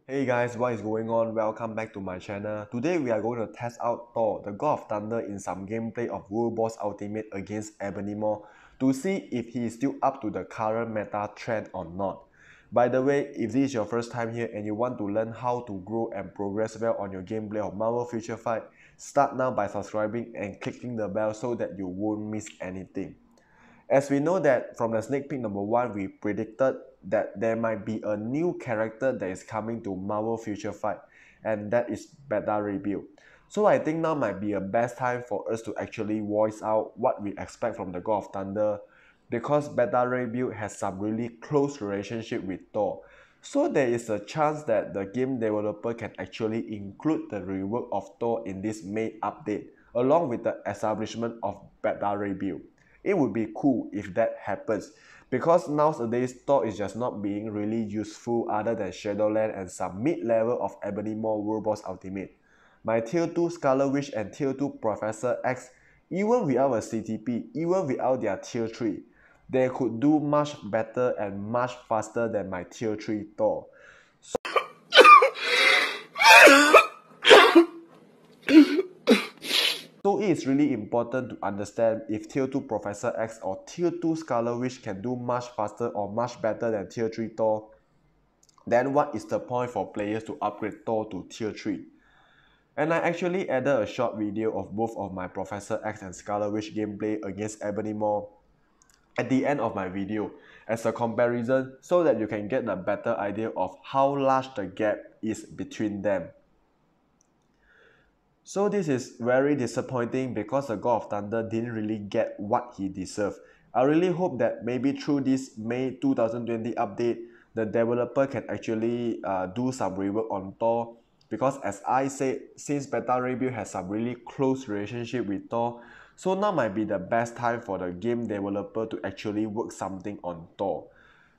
Hey guys, what is going on? Welcome back to my channel. Today we are going to test out Thor, the God of Thunder in some gameplay of World Boss Ultimate against Ebonymore to see if he is still up to the current meta trend or not. By the way, if this is your first time here and you want to learn how to grow and progress well on your gameplay of Marvel Future Fight, start now by subscribing and clicking the bell so that you won't miss anything. As we know that from the sneak peek number 1, we predicted that there might be a new character that is coming to Marvel Future Fight, and that is Beta Rebuild. So I think now might be a best time for us to actually voice out what we expect from the God of Thunder, because Beta Rebuild has some really close relationship with Thor. So there is a chance that the game developer can actually include the rework of Thor in this May update, along with the establishment of Beta Rebuild. It would be cool if that happens, because nowadays Thor is just not being really useful other than Shadowland and some mid-level of Ebonymore World Boss Ultimate. My Tier 2 Scarlet Witch and Tier 2 Professor X, even without a CTP, even without their Tier 3, they could do much better and much faster than my Tier 3 Thor. So it is really important to understand if Tier 2 Professor X or Tier 2 Scarlet Witch can do much faster or much better than Tier 3 Thor, then what is the point for players to upgrade Thor to Tier 3? And I actually added a short video of both of my Professor X and Scarlet Witch gameplay against Ebonymore at the end of my video as a comparison so that you can get a better idea of how large the gap is between them. So this is very disappointing because the God of Thunder didn't really get what he deserved. I really hope that maybe through this May 2020 update, the developer can actually do some rework on Thor, because as I said, since Beta Rebuild has some really close relationship with Thor, so now might be the best time for the game developer to actually work something on Thor.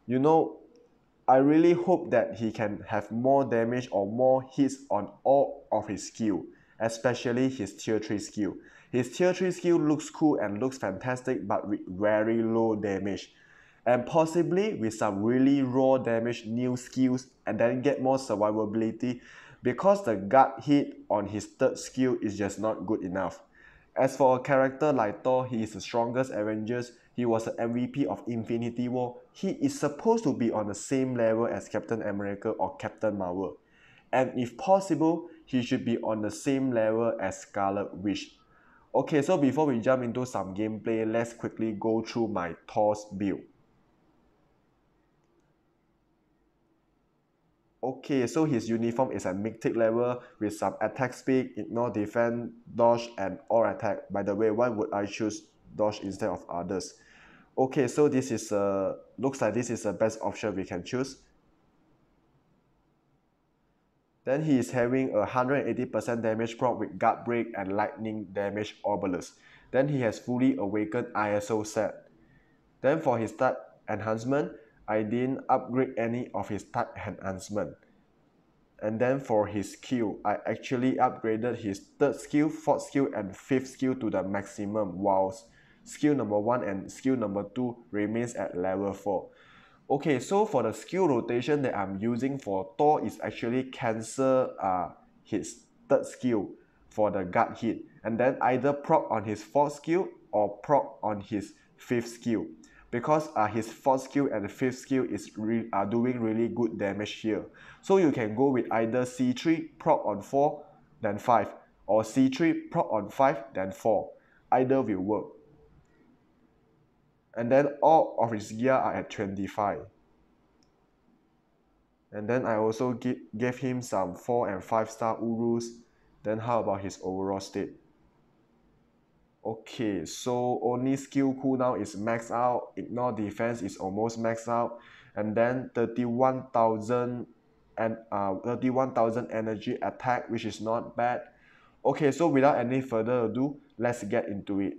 You know, I really hope that he can have more damage or more hits on all of his skill, especially his Tier 3 skill. His Tier 3 skill looks cool and looks fantastic, but with very low damage. And possibly with some really raw damage new skills, and then get more survivability, because the gut hit on his third skill is just not good enough. As for a character like Thor, he is the strongest Avengers, he was the MVP of Infinity War, he is supposed to be on the same level as Captain America or Captain Marvel. And if possible, he should be on the same level as Scarlet Witch. Okay, so before we jump into some gameplay, let's quickly go through my Thor's build. Okay, so his uniform is at mythic level with some attack speed, ignore defense, dodge, and all attack. By the way, why would I choose dodge instead of others? Okay, so this is looks like this is the best option we can choose. Then he is having a 180% damage proc with guard break and lightning damage obelisk. Then he has fully awakened ISO set. Then for his stat enhancement, I didn't upgrade any of his stat enhancement. And then for his skill, I actually upgraded his third skill, fourth skill, and fifth skill to the maximum, whilst skill number 1 and skill number 2 remains at level 4. Okay, so for the skill rotation that I'm using for Thor is actually cancel his third skill for the guard hit, and then either proc on his fourth skill or proc on his fifth skill, because his fourth skill and fifth skill is doing really good damage here. So you can go with either C3 proc on 4 then 5, or C3 proc on 5 then 4. Either will work. And then all of his gear are at 25. And then I also gave him some 4 and 5 star Urus. Then how about his overall state? Okay, so only skill cooldown is maxed out, ignore defense is almost maxed out, and then 31,000 and 31,000 energy attack, which is not bad. Okay, so without any further ado, let's get into it.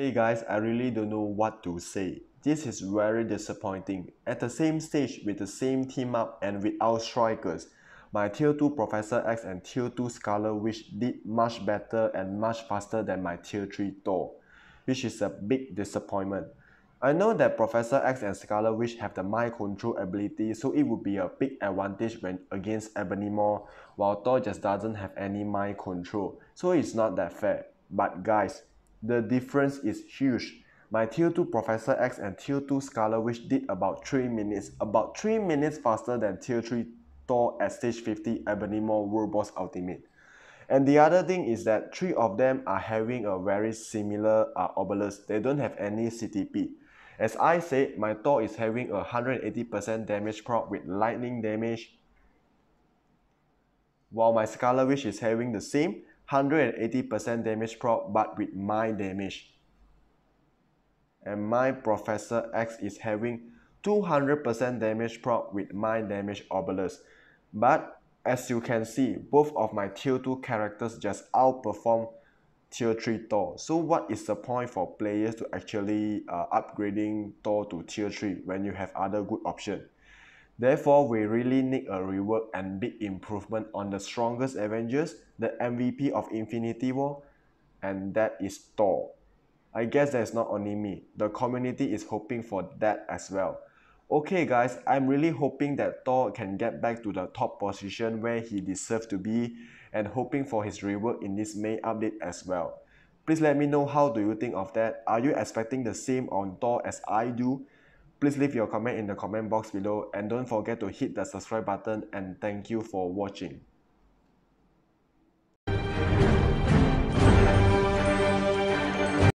Hey guys, I really don't know what to say. This is very disappointing. At the same stage with the same team up and without strikers, my Tier 2 Professor X and Tier 2 Scarlet Witch did much better and much faster than my Tier 3 Thor, which is a big disappointment. I know that Professor X and Scarlet Witch have the mind control ability, so it would be a big advantage when against Ebony Maw, while Thor just doesn't have any mind control, so it's not that fair. But guys, the difference is huge. My Tier 2 Professor X and Tier 2 Scarlet Witch did about 3 minutes faster than Tier 3 Thor at stage 50 Ebony Maw World Boss Ultimate. And the other thing is that 3 of them are having a very similar obelisk. They don't have any CTP. As I said, my Thor is having a 180% damage proc with lightning damage, while my Scarlet Witch is having the same 180% damage proc but with mind damage. And my Professor X is having 200% damage proc with mind damage obelisk. But as you can see, both of my Tier 2 characters just outperform Tier 3 Thor. So what is the point for players to actually upgrading Thor to Tier 3 when you have other good options? Therefore, we really need a rework and big improvement on the strongest Avengers, the MVP of Infinity War, and that is Thor. I guess that's not only me, the community is hoping for that as well. Okay guys, I'm really hoping that Thor can get back to the top position where he deserves to be and hoping for his rework in this May update as well. Please let me know how do you think of that. Are you expecting the same on Thor as I do? Please leave your comment in the comment box below and don't forget to hit the subscribe button and thank you for watching.